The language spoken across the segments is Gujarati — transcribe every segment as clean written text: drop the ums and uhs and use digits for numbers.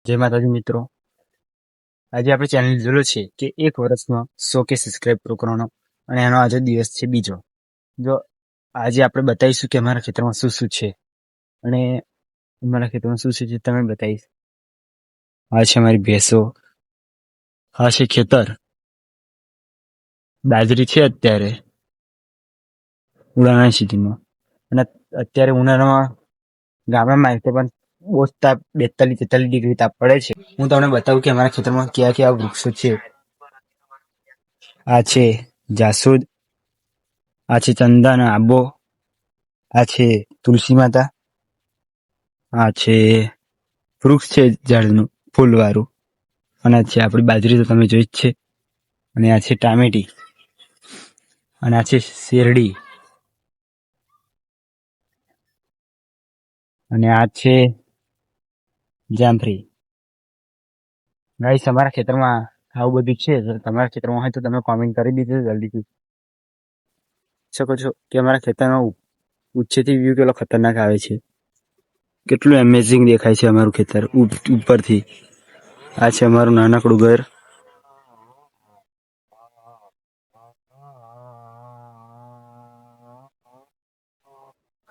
જય માતાજી મિત્રો. આજે આપણે ચેનલ લીધેલો છે કે 1 વર્ષમાં 100K સબસ્ક્રાઇબ પૂરો કરવાનો અને એનો આજે દિવસ છે બીજો. જો આજે આપણે બતાવીશું કે અમારા ખેતરમાં શું શું છે અને અમારા ખેતરમાં શું શું છે તમે બતાવીશ. આ છે અમારી ભેંસો, આ છે ખેતર, બાજરી છે અત્યારે ઉનાળાની સિઝનમાં, અને અત્યારે ઉનાળામાં ગામડામાં પણ બહુ તાપ 42-43 ડિગ્રી તાપ પડે છે. હું તમને બતાવું કે અમારા ખેતરમાં કયા કયા વૃક્ષો છે. આ છે જાસૂદ, આ છે ચંદન, આંબો, આ છે તુલસી માતા, આ છે વૃક્ષ છે ઝાડનું ફૂલવાળું, અને આ છે આપણી બાજરી તો તમે જોઈ જ છે, અને આ છે ટામેટી, અને આ છે શેરડી, અને આ છે જામફળી. ગાઈસ, અમારા ખેતરમાં આવું બધું છે. તમારા ખેતરમાં હોય તો તમે કોમેન્ટ કરી દીધું જલ્દીથી. શકો છો કે અમારા ખેતરમાં ઉચ્ચેથી વ્યૂ કેટલો ખતરનાક આવે છે, કેટલું એમેઝિંગ દેખાય છે અમારું ખેતર ઉપરથી. આ છે અમારું નાનકડું ઘર.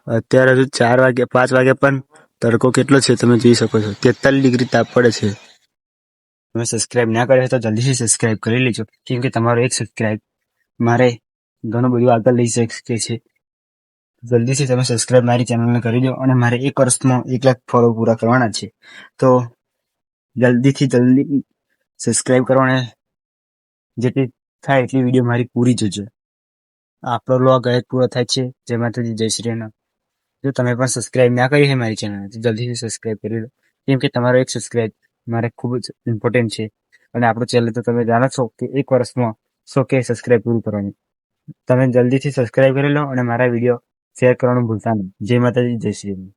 અત્યારે હજુ 4 વાગ્યા 5 વાગ્યા પણ તડકો કેટલો છે તમે જોઈ શકો છો. 43 ડિગ્રી તાપ પડે છે. તમે સબસ્ક્રાઇબ ના કર્યો તો જલ્દીથી સબસ્ક્રાઇબ કરી લેજો, કેમ કે તમારો એક સબસ્ક્રાઇબ મારે ઘણું બધું આગળ લઈ શકે છે. જલ્દીથી તમે સબસ્ક્રાઇબ મારી ચેનલને કરી દો, અને મારે 1 વર્ષમાં 1 લાખ ફોલો પૂરા કરવાના છે. તો જલ્દી સબસ્ક્રાઇબ કરો, અને જેટલી થાય એટલી વિડીયો મારી પૂરી જોજો. આપણો વ્લોગ હવે પૂરો થાય છે. જય માતાજી, જય શ્રી રામ. જો તમે પણ સબસ્ક્રાઇબ ના કરી હોય મારી ચેનલ તો જલ્દીથી સબસ્ક્રાઇબ કરી લો, કેમ કે તમારો એક સબસ્ક્રાઇબ મારે ખૂબ જ ઇમ્પોર્ટન્ટ છે. અને આપણું ચેનલ તો તમે જાણો છો કે 1 વર્ષમાં 100K સબસ્ક્રાઇબ પૂરું કરવાની. તમે જલ્દીથી સબસ્ક્રાઇબ કરી લો અને મારા વિડીયો શેર કરવાનું ભૂલતા નહીં. જય માતાજી, જય શ્રી રામ.